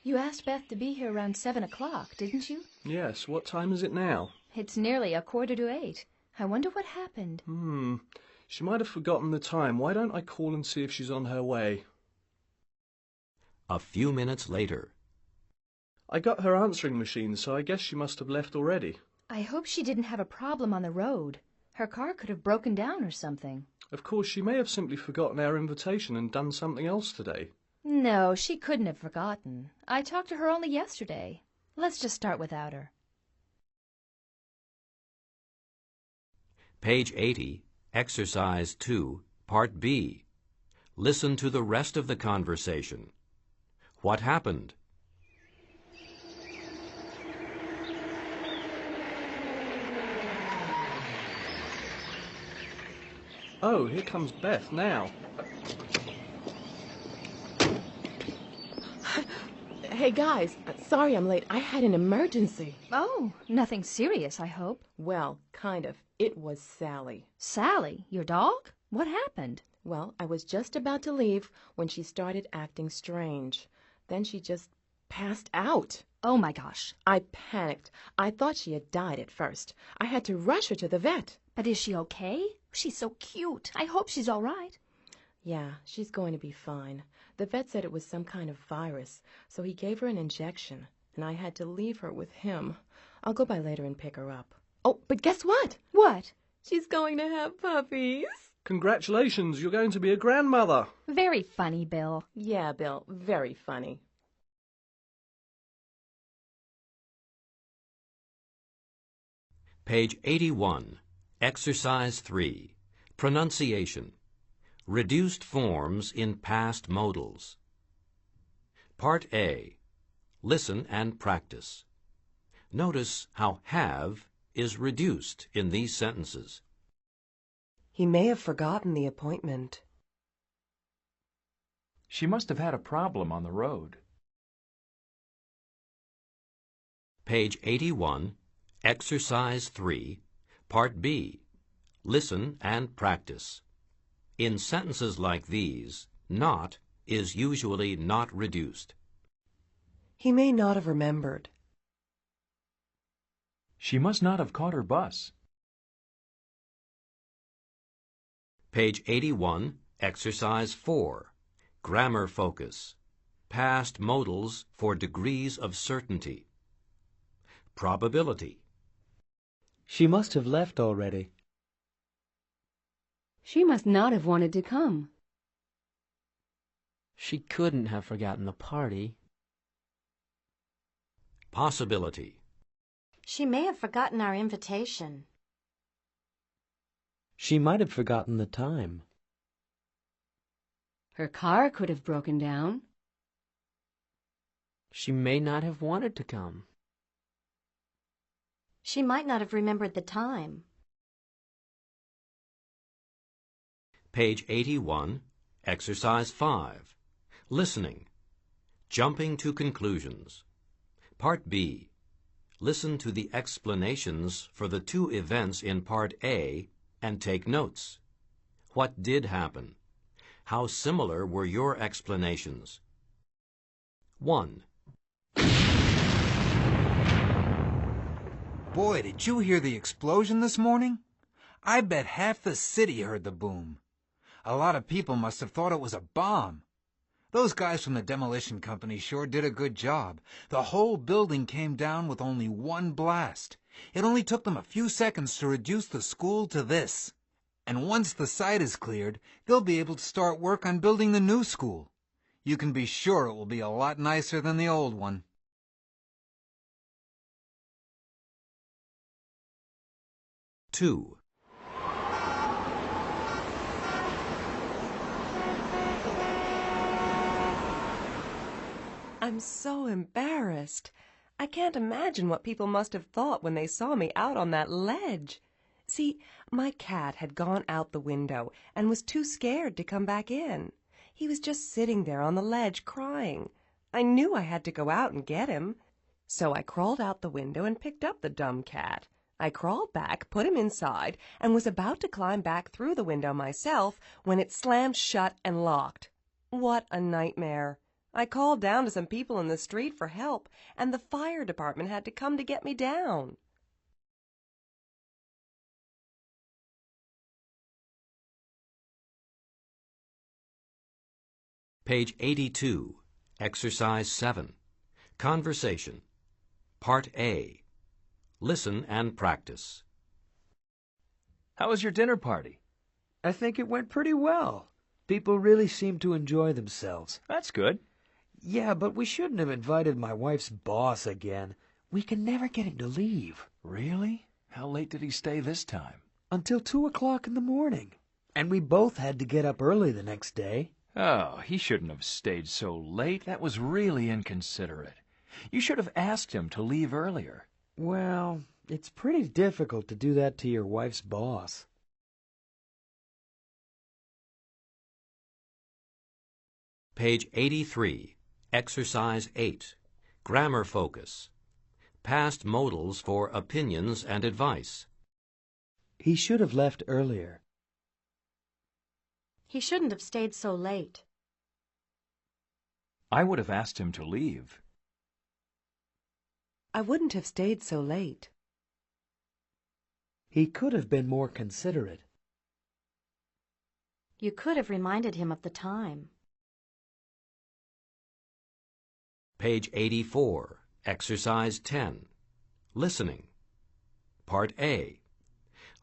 You asked Beth to be here around 7 o'clock, didn't you? Yes, what time is it now? It's nearly 7:45. I wonder what happened. She might have forgotten the time. Why don't I call and see if she's on her way? A few minutes later. I got her answering machine, so I guess she must have left already. I hope she didn't have a problem on the road. Her car could have broken down or something. Of course, she may have simply forgotten our invitation and done something else today. No, she couldn't have forgotten. I talked to her only yesterday. Let's just start without her. Page 80, Exercise 2, Part B. Listen to the rest of the conversation. What happened? Oh, here comes Beth now. Hey guys, sorry I'm late. I had an emergency. Oh, nothing serious, I hope. Well, kind of. It was Sally. Sally, your dog? What happened? Well, I was just about to leave when she started acting strange. Then she just passed out. Oh my gosh. I panicked. I thought she had died at first. I had to rush her to the vet. But is she okay? She's so cute. I hope she's all right. Yeah, she's going to be fine. The vet said it was some kind of virus, so he gave her an injection, and I had to leave her with him. I'll go by later and pick her up. Oh, but guess what? What? She's going to have puppies. Congratulations, you're going to be a grandmother. Very funny, Bill. Yeah, Bill, very funny. Page 81, Exercise 3, Pronunciation. Reduced forms in past modals. Part A. Listen and practice. Notice how have is reduced in these sentences. He may have forgotten the appointment. She must have had a problem on the road. Page 81, Exercise 3, Part B. Listen and practice. In sentences like these, not is usually not reduced. He may not have remembered. She must not have caught her bus. Page 81, Exercise 4, Grammar Focus. Past modals for degrees of certainty. Probability. She must have left already. She must not have wanted to come. She couldn't have forgotten the party. Possibility. She may have forgotten our invitation. She might have forgotten the time. Her car could have broken down. She may not have wanted to come. She might not have remembered the time. Page 81, Exercise 5, Listening. Jumping to conclusions. Part B. Listen to the explanations for the two events in Part A and take notes. What did happen? How similar were your explanations? 1. Boy, did you hear the explosion this morning? I bet half the city heard the boom. A lot of people must have thought it was a bomb. Those guys from the demolition company sure did a good job. The whole building came down with only one blast. It only took them a few seconds to reduce the school to this. And once the site is cleared, they'll be able to start work on building the new school. You can be sure it will be a lot nicer than the old one. 2. I'm so embarrassed. I can't imagine what people must have thought when they saw me out on that ledge. See, my cat had gone out the window and was too scared to come back in. He was just sitting there on the ledge crying. I knew I had to go out and get him. So I crawled out the window and picked up the dumb cat. I crawled back, put him inside, and was about to climb back through the window myself when it slammed shut and locked. What a nightmare! I called down to some people in the street for help, and the fire department had to come to get me down. Page 82, Exercise 7. Conversation. Part A. Listen and practice. How was your dinner party? I think it went pretty well. People really seemed to enjoy themselves. That's good. Yeah, but we shouldn't have invited my wife's boss again. We can never get him to leave. Really? How late did he stay this time? Until 2 o'clock in the morning. And we both had to get up early the next day. Oh, he shouldn't have stayed so late. That was really inconsiderate. You should have asked him to leave earlier. Well, it's pretty difficult to do that to your wife's boss. Page 83, Exercise 8. Grammar focus. Past modals for opinions and advice. He should have left earlier. He shouldn't have stayed so late. I would have asked him to leave. I wouldn't have stayed so late. He could have been more considerate. You could have reminded him of the time. Page 84, Exercise 10. Listening. Part A.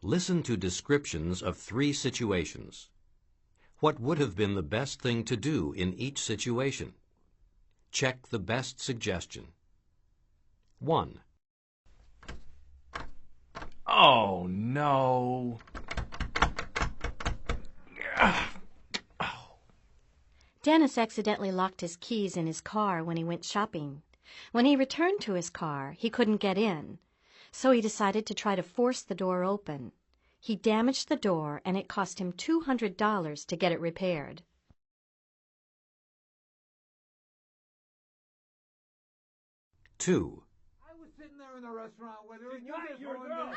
Listen to descriptions of 3 situations. What would have been the best thing to do in each situation? Check the best suggestion. 1. Oh, no. Dennis accidentally locked his keys in his car when he went shopping. When he returned to his car, he couldn't get in, so he decided to try to force the door open. He damaged the door, and it cost him $200 to get it repaired. 2. I was sitting there in the restaurant with her, and you just ruined it. Oh,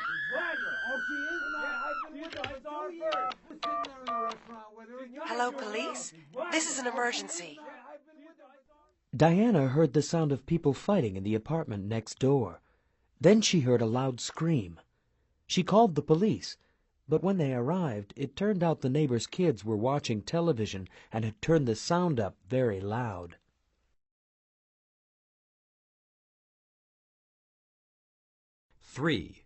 she is not. I've been with her for 2 years. I was sitting there in the restaurant with her, and you Hello, police? This is an emergency. Diana heard the sound of people fighting in the apartment next door. Then she heard a loud scream. She called the police, but when they arrived, it turned out the neighbors' kids were watching television and had turned the sound up very loud. 3.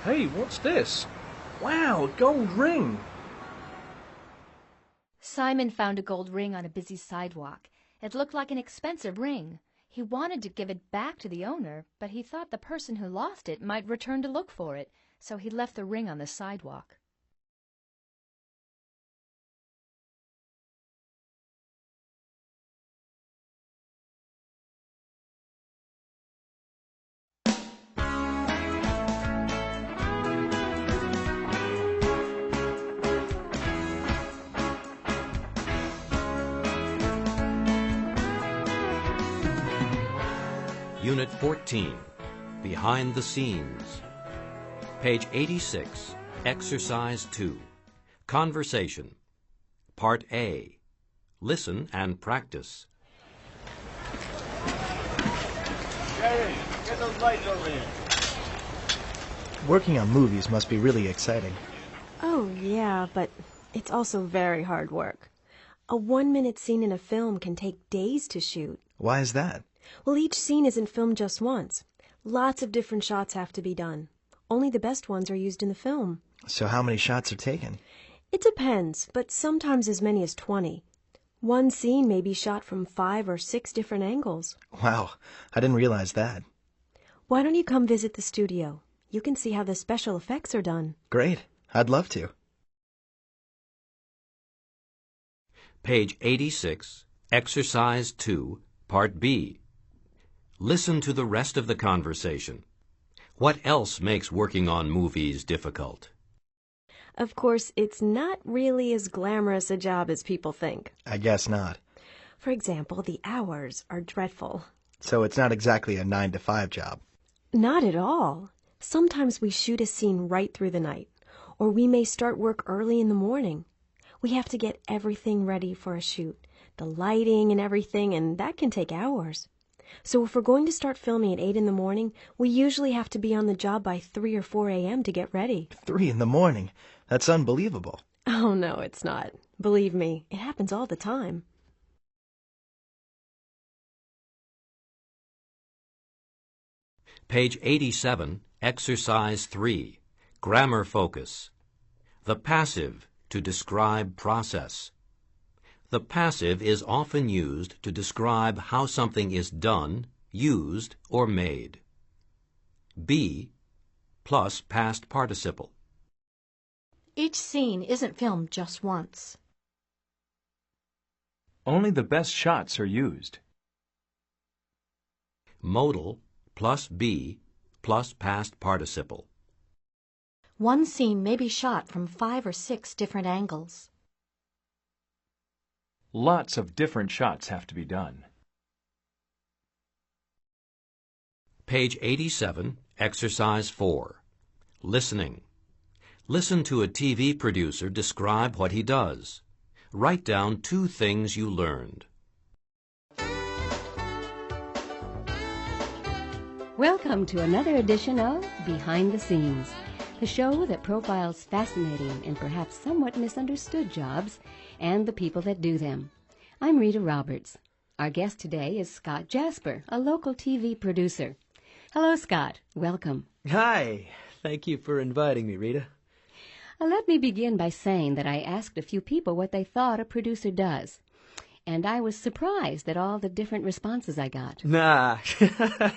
Hey, what's this? Wow, a gold ring. Simon found a gold ring on a busy sidewalk. It looked like an expensive ring. He wanted to give it back to the owner, but he thought the person who lost it might return to look for it, so he left the ring on the sidewalk. 14. Behind the Scenes. Page 86, Exercise 2. Conversation. Part A. Listen and practice. Jerry, get those lights over here. Working on movies must be really exciting. Oh, yeah, but it's also very hard work. A 1-minute scene in a film can take days to shoot. Why is that? Well, each scene isn't filmed just once. Lots of different shots have to be done. Only the best ones are used in the film. So how many shots are taken? It depends, but sometimes as many as 20. One scene may be shot from 5 or 6 different angles. Wow, I didn't realize that. Why don't you come visit the studio? You can see how the special effects are done. Great, I'd love to. Page 86, Exercise 2, Part B. Listen to the rest of the conversation. What else makes working on movies difficult? Of course, it's not really as glamorous a job as people think. I guess not. For example, the hours are dreadful. So it's not exactly a 9-to-5 job. Not at all. Sometimes we shoot a scene right through the night, or we may start work early in the morning. We have to get everything ready for a shoot. the lighting and everything, and that can take hours. So if we're going to start filming at 8 in the morning, we usually have to be on the job by 3 or 4 a.m. to get ready. 3 in the morning? That's unbelievable. Oh, no, it's not. Believe me, it happens all the time. Page 87, Exercise 3, Grammar Focus. The passive, to describe process. The passive is often used to describe how something is done, used, or made. B plus past participle. Each scene isn't filmed just once. Only the best shots are used. Modal plus be plus past participle. One scene may be shot from 5 or 6 different angles. Lots of different shots have to be done. Page 87, Exercise 4. Listening. Listen to a TV producer describe what he does. Write down 2 things you learned. Welcome to another edition of Behind the Scenes, the show that profiles fascinating and perhaps somewhat misunderstood jobs and the people that do them. I'm Rita Roberts. Our guest today is Scott Jasper, a local TV producer. Hello, Scott. Welcome. Hi. Thank you for inviting me, Rita. Let me begin by saying that I asked a few people what they thought a producer does, and I was surprised at all the different responses I got. Nah,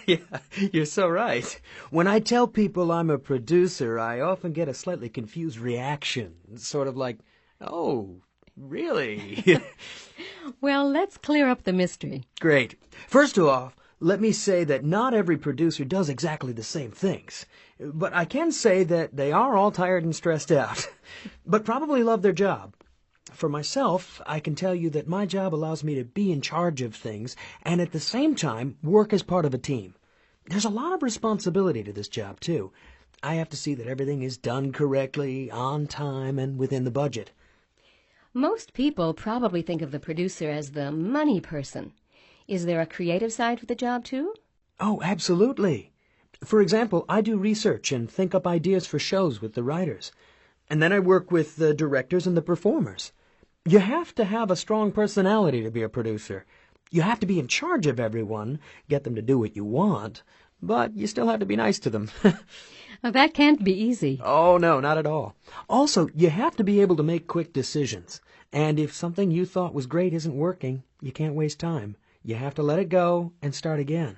yeah, you're so right. When I tell people I'm a producer, I often get a slightly confused reaction, sort of like, oh, really? Well, let's clear up the mystery. Great. First off, let me say that not every producer does exactly the same things. But I can say that they are all tired and stressed out, but probably love their job. For myself, I can tell you that my job allows me to be in charge of things and at the same time work as part of a team. There's a lot of responsibility to this job, too. I have to see that everything is done correctly, on time, and within the budget. Most people probably think of the producer as the money person. Is there a creative side to the job, too? Oh, absolutely. For example, I do research and think up ideas for shows with the writers. And then I work with the directors and the performers. You have to have a strong personality to be a producer. You have to be in charge of everyone, get them to do what you want, but you still have to be nice to them. Well, that can't be easy. Oh, no, not at all. Also, you have to be able to make quick decisions. And if something you thought was great isn't working, you can't waste time. You have to let it go and start again.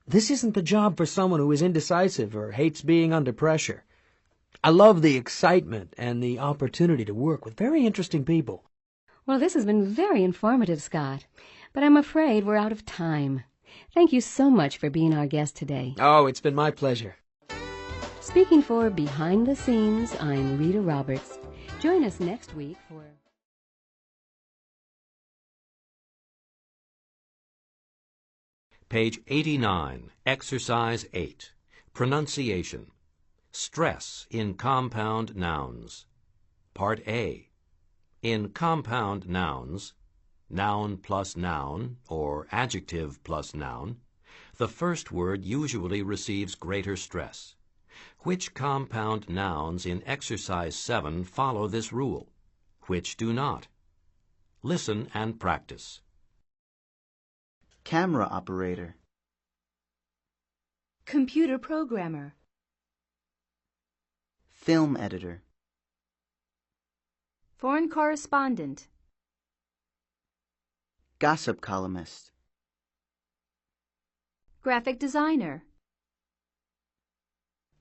This isn't the job for someone who is indecisive or hates being under pressure. I love the excitement and the opportunity to work with very interesting people. Well, this has been very informative, Scott, but I'm afraid we're out of time. Thank you so much for being our guest today. Oh, it's been my pleasure. Speaking for Behind the Scenes, I'm Rita Roberts. Join us next week for... Page 89, Exercise 8, Pronunciation. Stress in compound nouns. Part A. In compound nouns, noun plus noun, or adjective plus noun, the first word usually receives greater stress. Which compound nouns in Exercise 7 follow this rule? Which do not? Listen and practice. Camera operator. Computer programmer. Film editor. Foreign correspondent. Gossip columnist. Graphic designer.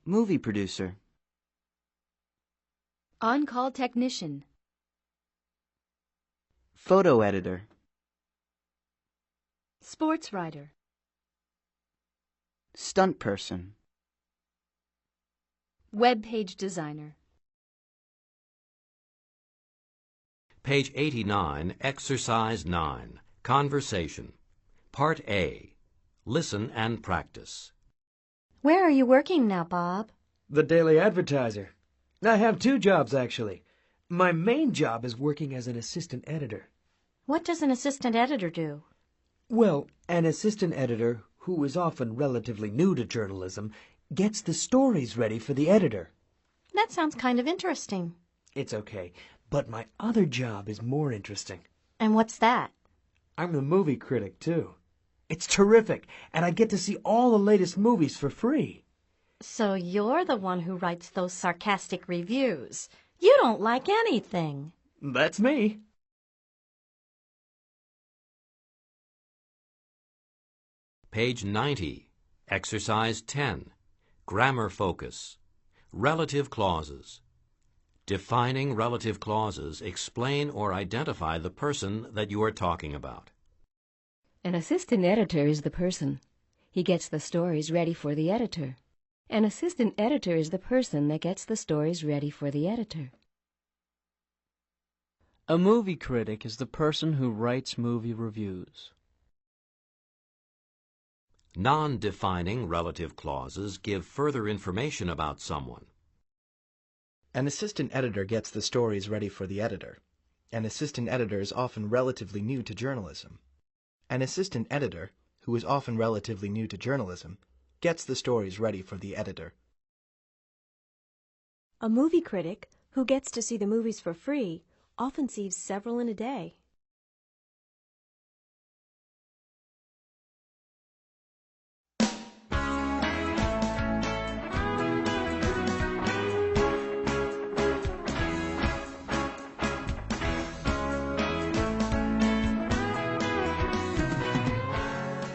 Movie producer. On-call technician. Photo editor. Sports writer. Stunt person. Web page designer. Page 89, Exercise 9, Conversation. Part A. Listen and practice. Where are you working now, Bob? The Daily Advertiser. I have 2 jobs, actually. My main job is working as an assistant editor. What does an assistant editor do? Well, an assistant editor, who is often relatively new to journalism, gets the stories ready for the editor. That sounds kind of interesting. It's okay, but my other job is more interesting. And what's that? I'm the movie critic, too. It's terrific, and I get to see all the latest movies for free. So you're the one who writes those sarcastic reviews. You don't like anything. That's me. Page 90, Exercise 10, Grammar Focus, Relative Clauses. Defining relative clauses, explain or identify the person that you are talking about. An assistant editor is the person. He gets the stories ready for the editor. An assistant editor is the person that gets the stories ready for the editor. A movie critic is the person who writes movie reviews. Non-defining relative clauses give further information about someone. An assistant editor gets the stories ready for the editor. An assistant editor is often relatively new to journalism. An assistant editor, who is often relatively new to journalism, gets the stories ready for the editor. A movie critic, who gets to see the movies for free, often sees several in a day.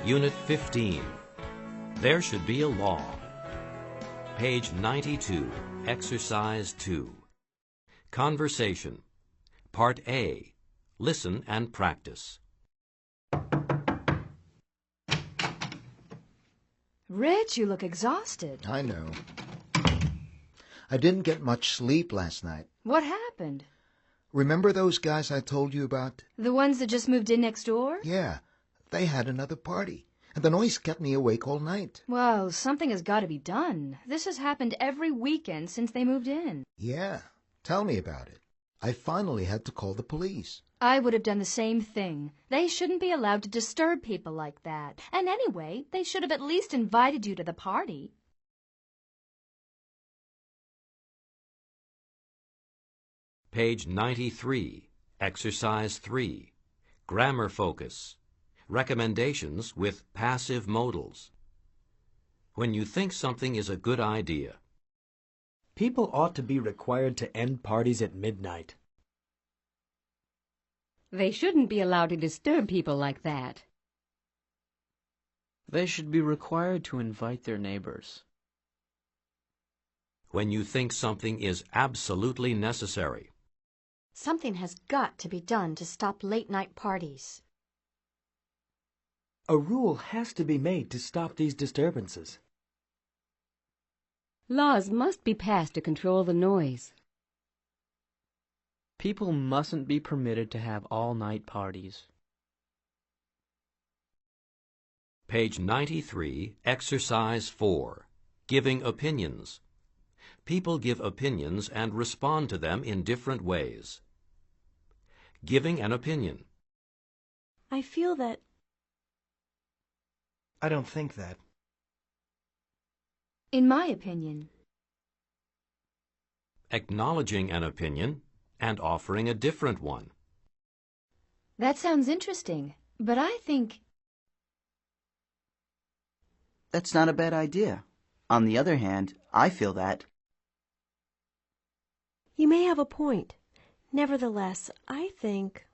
Unit 15. There should be a law. Page 92, Exercise 2. Conversation. Part A. Listen and practice. Rich, you look exhausted. I know. I didn't get much sleep last night. What happened? Remember those guys I told you about? The ones that just moved in next door? Yeah, they had another party, and the noise kept me awake all night. Well, something has got to be done. This has happened every weekend since they moved in. Yeah, tell me about it. I finally had to call the police. I would have done the same thing. They shouldn't be allowed to disturb people like that. And anyway, they should have at least invited you to the party. Page 93, Exercise 3. Grammar Focus. Recommendations with passive modals. When you think something is a good idea. People ought to be required to end parties at midnight. They shouldn't be allowed to disturb people like that. They should be required to invite their neighbors. When you think something is absolutely necessary. Something has got to be done to stop late-night parties. A rule has to be made to stop these disturbances. Laws must be passed to control the noise. People mustn't be permitted to have all-night parties. Page 93, Exercise 4. Giving opinions. People give opinions and respond to them in different ways. Giving an opinion. I feel that... I don't think that. In my opinion. Acknowledging an opinion and offering a different one. That sounds interesting, but I think... That's not a bad idea. On the other hand, I feel that... You may have a point. Nevertheless, I think...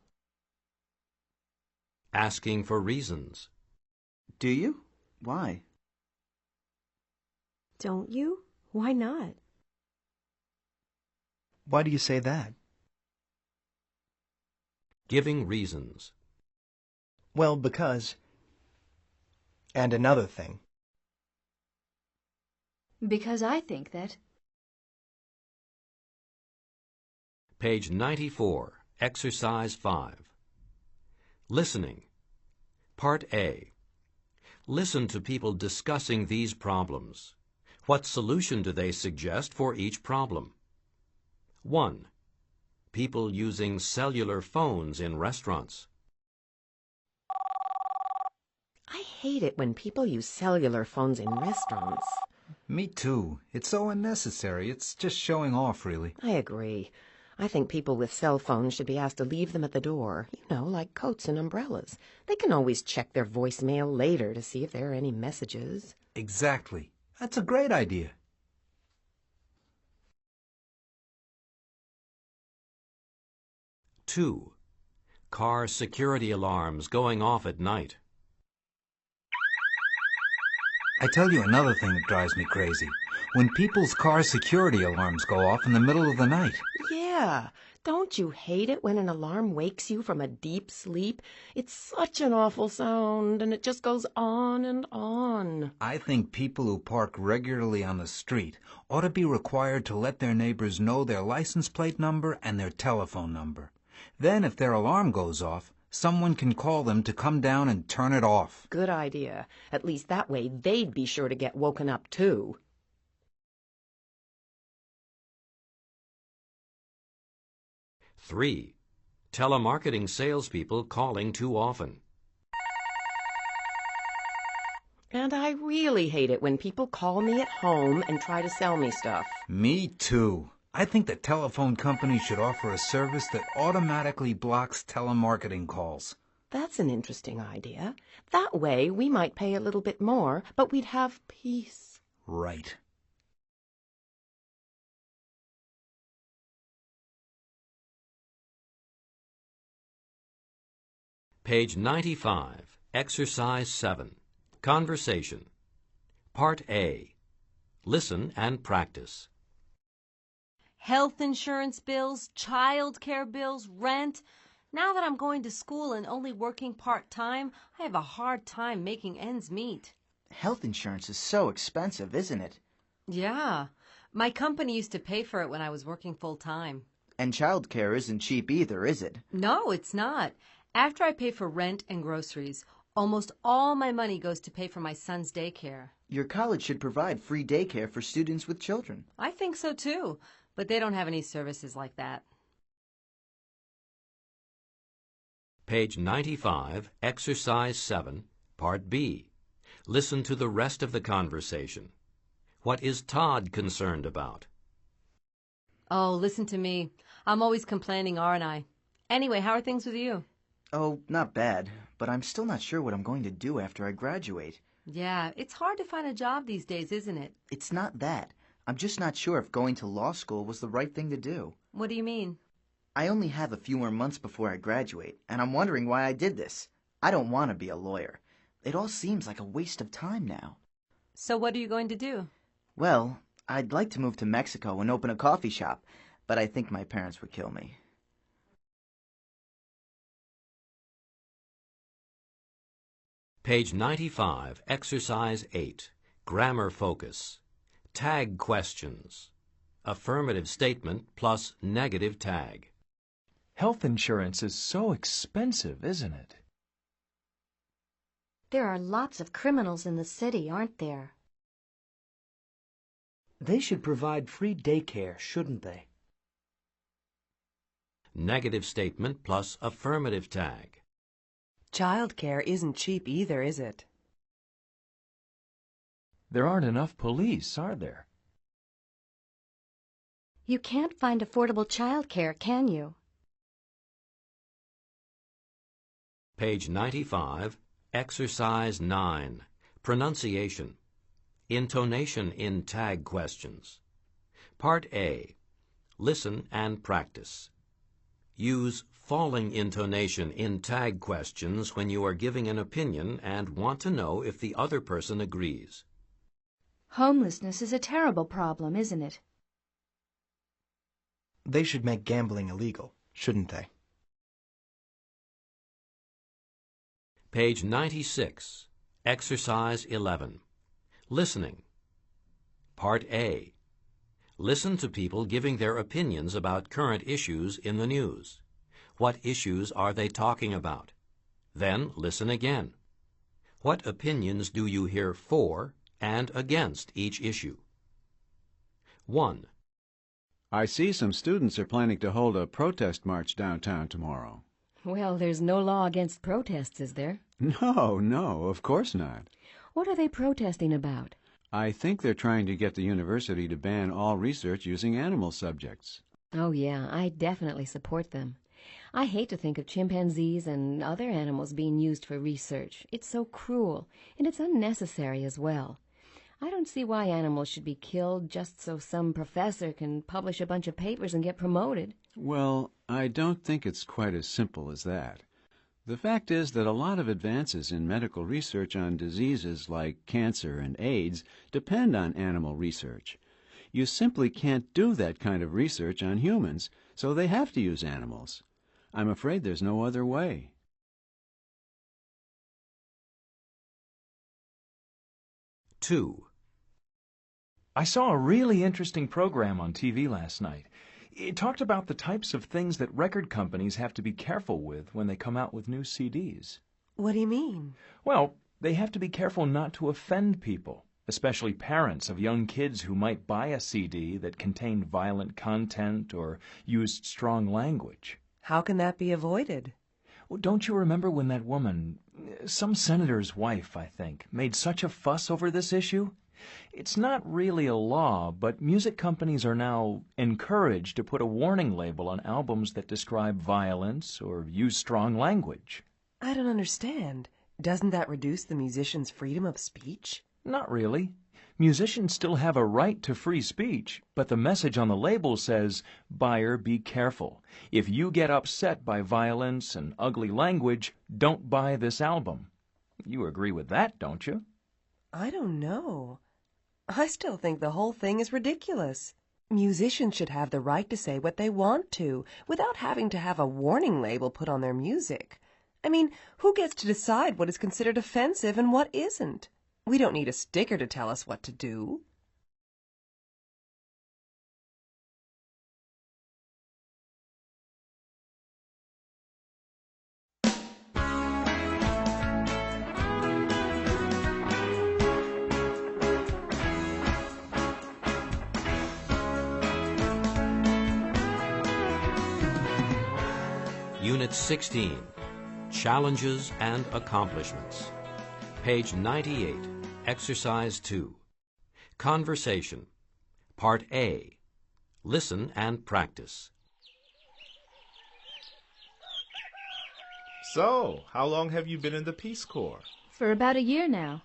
Asking for reasons. Do you? Why? Don't you? Why not? Why do you say that? Giving reasons. Well, because... And another thing. Because I think that... Page 94, Exercise 5. Listening. Part A. Listen to people discussing these problems. What solution do they suggest for each problem? 1. People using cellular phones in restaurants. I hate it when people use cellular phones in restaurants. Me too. It's so unnecessary. It's just showing off, really. I agree. I think people with cell phones should be asked to leave them at the door, like coats and umbrellas. They can always check their voicemail later to see if there are any messages. Exactly. That's a great idea. Two, car security alarms going off at night. I tell you another thing that drives me crazy. When people's car security alarms go off in the middle of the night. Yeah. Don't you hate it when an alarm wakes you from a deep sleep? It's such an awful sound, and it just goes on and on. I think people who park regularly on the street ought to be required to let their neighbors know their license plate number and their telephone number. Then, if their alarm goes off, someone can call them to come down and turn it off. Good idea. At least that way they'd be sure to get woken up, too. Three, telemarketing salespeople calling too often. And I really hate it when people call me at home and try to sell me stuff. Me too. I think the telephone company should offer a service that automatically blocks telemarketing calls. That's an interesting idea. That way we might pay a little bit more, but we'd have peace. Right. Page 95, Exercise 7, Conversation. Part A. Listen and practice. Health insurance bills, child care bills, rent. Now that I'm going to school and only working part-time, I have a hard time making ends meet. Health insurance is so expensive, isn't it? Yeah. My company used to pay for it when I was working full-time. And childcare isn't cheap either, is it? No, it's not. After I pay for rent and groceries, almost all my money goes to pay for my son's daycare. Your college should provide free daycare for students with children. I think so too, but they don't have any services like that. Page 95, Exercise 7, Part B. Listen to the rest of the conversation. What is Todd concerned about? Oh, listen to me. I'm always complaining, aren't I? Anyway, how are things with you? Oh, not bad, but I'm still not sure what I'm going to do after I graduate. Yeah, it's hard to find a job these days, isn't it? It's not that. I'm just not sure if going to law school was the right thing to do. What do you mean? I only have a few more months before I graduate, and I'm wondering why I did this. I don't want to be a lawyer. It all seems like a waste of time now. So what are you going to do? Well, I'd like to move to Mexico and open a coffee shop, but I think my parents would kill me. Page 95, Exercise 8, Grammar Focus. Tag questions. Affirmative statement plus negative tag. Health insurance is so expensive, isn't it? There are lots of criminals in the city, aren't there? They should provide free daycare, shouldn't they? Negative statement plus affirmative tag. Childcare isn't cheap either, is it? There aren't enough police, are there? You can't find affordable childcare, can you? Page 95, Exercise 9, Pronunciation. Intonation in tag questions. Part A. Listen and practice. Use falling intonation in tag questions when you are giving an opinion and want to know if the other person agrees. Homelessness is a terrible problem, isn't it? They should make gambling illegal, shouldn't they? Page 96, Exercise 11. Listening. Part A. Listen to people giving their opinions about current issues in the news. What issues are they talking about? Then listen again. What opinions do you hear for and against each issue? 1. I see some students are planning to hold a protest march downtown tomorrow. Well, there's no law against protests, is there? No, no, of course not. What are they protesting about? I think they're trying to get the university to ban all research using animal subjects. Oh, yeah, I definitely support them. I hate to think of chimpanzees and other animals being used for research. It's so cruel, and it's unnecessary as well. I don't see why animals should be killed just so some professor can publish a bunch of papers and get promoted. Well, I don't think it's quite as simple as that. The fact is that a lot of advances in medical research on diseases like cancer and AIDS depend on animal research. You simply can't do that kind of research on humans, so they have to use animals. I'm afraid there's no other way. Two. I saw a really interesting program on TV last night. It talked about the types of things that record companies have to be careful with when they come out with new CDs. What do you mean? Well, they have to be careful not to offend people, especially parents of young kids who might buy a CD that contained violent content or used strong language. How can that be avoided? Well, don't you remember when that woman, some senator's wife, I think, made such a fuss over this issue? It's not really a law, but music companies are now encouraged to put a warning label on albums that describe violence or use strong language. I don't understand. Doesn't that reduce the musician's freedom of speech? Not really. Musicians still have a right to free speech, but the message on the label says, "Buyer, be careful. If you get upset by violence and ugly language, don't buy this album." You agree with that, don't you? I don't know. I still think the whole thing is ridiculous. Musicians should have the right to say what they want to, without having to have a warning label put on their music. I mean, who gets to decide what is considered offensive and what isn't? We don't need a sticker to tell us what to do. Unit 16, Challenges and Accomplishments. Page 98, Exercise 2. Conversation. Part A. Listen and practice. So, how long have you been in the Peace Corps? For about a year now.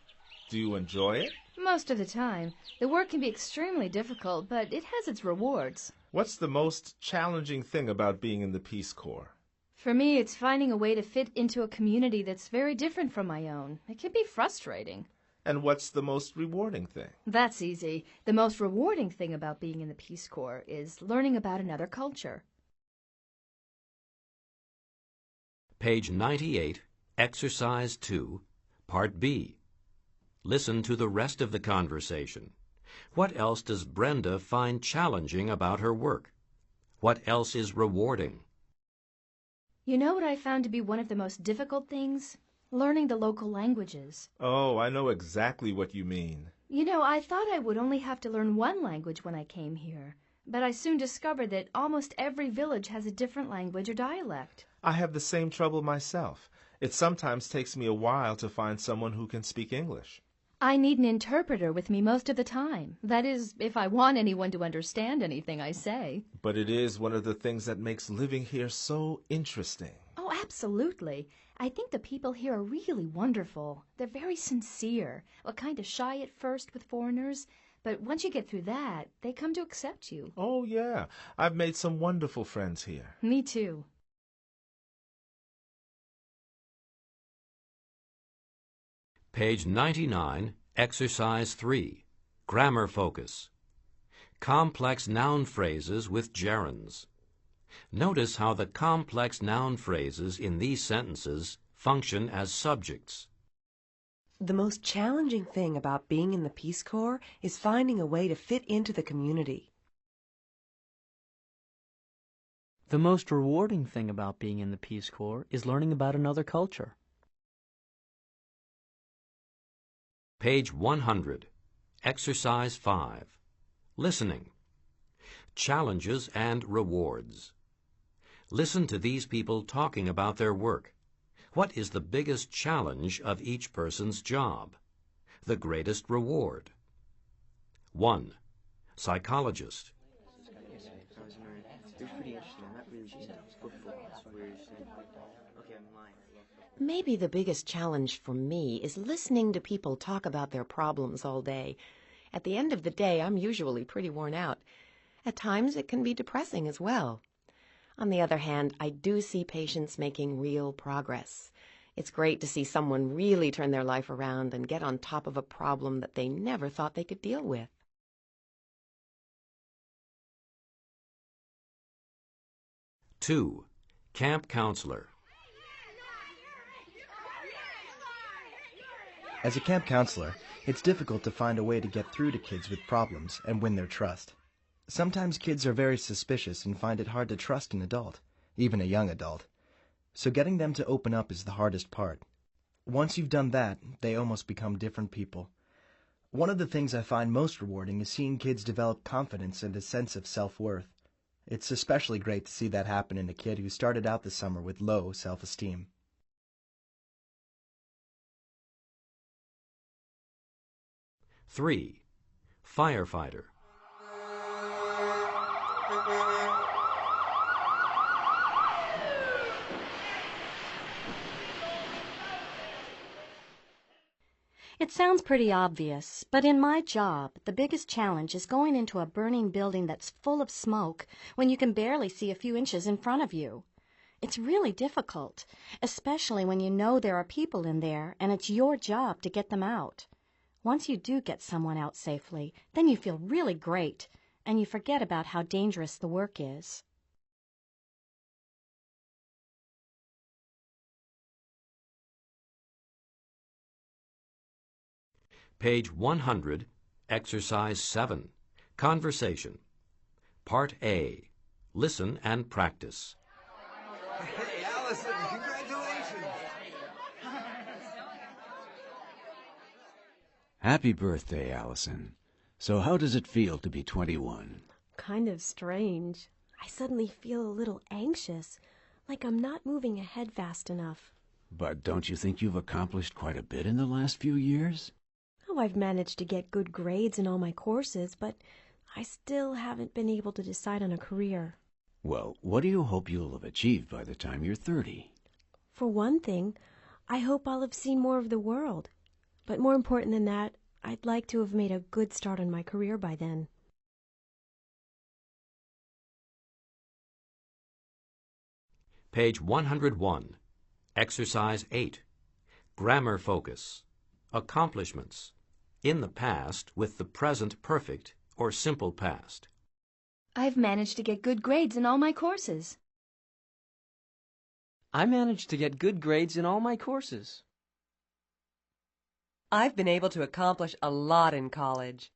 Do you enjoy it? Most of the time. The work can be extremely difficult, but it has its rewards. What's the most challenging thing about being in the Peace Corps? For me, it's finding a way to fit into a community that's very different from my own. It can be frustrating. And what's the most rewarding thing? That's easy. The most rewarding thing about being in the Peace Corps is learning about another culture. Page 98, Exercise 2, Part B. Listen to the rest of the conversation. What else does Brenda find challenging about her work? What else is rewarding? You know what I found to be one of the most difficult things? Learning the local languages. Oh, I know exactly what you mean. You know, I thought I would only have to learn one language when I came here, but I soon discovered that almost every village has a different language or dialect. I have the same trouble myself. It sometimes takes me a while to find someone who can speak English. I need an interpreter with me most of the time. That is, if I want anyone to understand anything I say. But it is one of the things that makes living here so interesting. Oh, absolutely. I think the people here are really wonderful. They're very sincere. Well, kind of shy at first with foreigners, but once you get through that, they come to accept you. Oh, yeah. I've made some wonderful friends here. Me too. Page 99, Exercise 3, Grammar Focus. Complex noun phrases with gerunds. Notice how the complex noun phrases in these sentences function as subjects. The most challenging thing about being in the Peace Corps is finding a way to fit into the community. The most rewarding thing about being in the Peace Corps is learning about another culture. Page 100, Exercise 5, Listening. Challenges and rewards. Listen to these people talking about their work. What is the biggest challenge of each person's job? The greatest reward? 1. Psychologist. Maybe the biggest challenge for me is listening to people talk about their problems all day. At the end of the day, I'm usually pretty worn out. At times, it can be depressing as well. On the other hand, I do see patients making real progress. It's great to see someone really turn their life around and get on top of a problem that they never thought they could deal with. Two, camp counselor. As a camp counselor, it's difficult to find a way to get through to kids with problems and win their trust. Sometimes kids are very suspicious and find it hard to trust an adult, even a young adult. So getting them to open up is the hardest part. Once you've done that, they almost become different people. One of the things I find most rewarding is seeing kids develop confidence and a sense of self-worth. It's especially great to see that happen in a kid who started out the summer with low self-esteem. Three, firefighter. It sounds pretty obvious, but in my job, the biggest challenge is going into a burning building that's full of smoke when you can barely see a few inches in front of you. It's really difficult, especially when you know there are people in there and it's your job to get them out. Once you do get someone out safely, then you feel really great, and you forget about how dangerous the work is. Page 100, Exercise 7, Conversation. Part A, Listen and Practice. Hey, Allison, congratulations! Happy birthday, Allison. So how does it feel to be 21? Kind of strange. I suddenly feel a little anxious, like I'm not moving ahead fast enough. But don't you think you've accomplished quite a bit in the last few years? Oh, I've managed to get good grades in all my courses, but I still haven't been able to decide on a career. Well, what do you hope you'll have achieved by the time you're 30? For one thing, I hope I'll have seen more of the world. But more important than that, I'd like to have made a good start on my career by then. Page 101, Exercise 8, Grammar Focus. Accomplishments. In the past with the present perfect or simple past. I've managed to get good grades in all my courses. I managed to get good grades in all my courses. I've been able to accomplish a lot in college.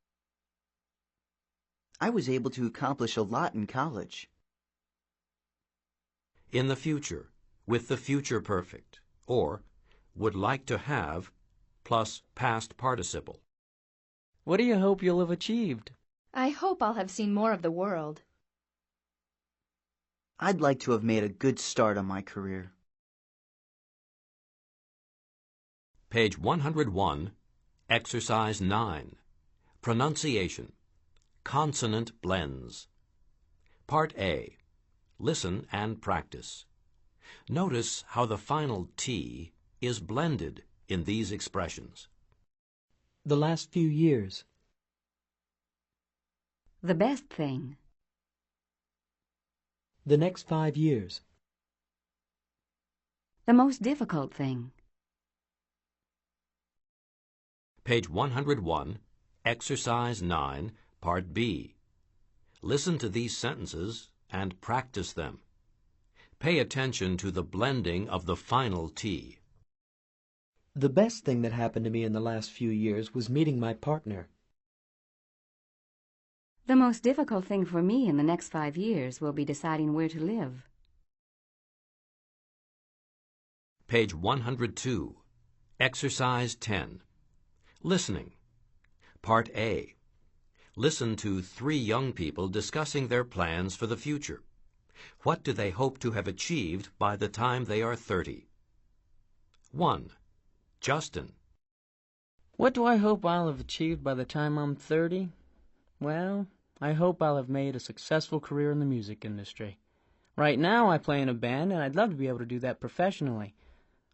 I was able to accomplish a lot in college. In the future with the future perfect or would like to have plus past participle. What do you hope you'll have achieved? I hope I'll have seen more of the world. I'd like to have made a good start on my career. Page 101, Exercise 9, Pronunciation. Consonant blends. Part A, Listen and Practice. Notice how the final T is blended in these expressions. The last few years. The best thing. The next 5 years. The most difficult thing. Page 101, Exercise 9, Part B. Listen to these sentences and practice them. Pay attention to the blending of the final T. The best thing that happened to me in the last few years was meeting my partner. The most difficult thing for me in the next 5 years will be deciding where to live. Page 102, Exercise 10. Listening. Part A. Listen to 3 young people discussing their plans for the future. What do they hope to have achieved by the time they are 30? 1. Justin. What do I hope I'll have achieved by the time I'm 30? Well, I hope I'll have made a successful career in the music industry. Right now I play in a band, and I'd love to be able to do that professionally.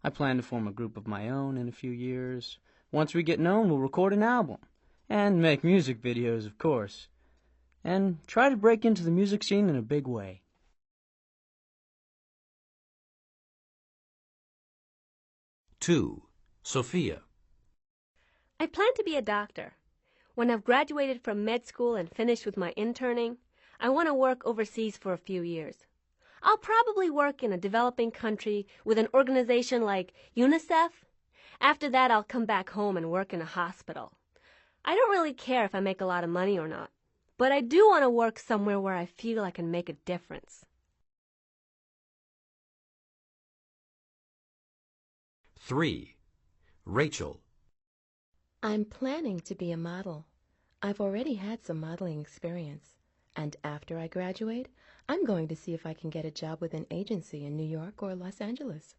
I plan to form a group of my own in a few years. Once we get known, we'll record an album. And make music videos, of course. And try to break into the music scene in a big way. Two. Sophia. I plan to be a doctor. When I've graduated from med school and finished with my interning, I want to work overseas for a few years. I'll probably work in a developing country with an organization like UNICEF. After that, I'll come back home and work in a hospital. I don't really care if I make a lot of money or not, but I do want to work somewhere where I feel I can make a difference. 3. Rachel. I'm planning to be a model. I've already had some modeling experience. And after I graduate, I'm going to see if I can get a job with an agency in New York or Los Angeles.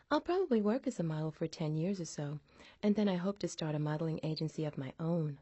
I'll probably work as a model for 10 years or so, and then I hope to start a modeling agency of my own.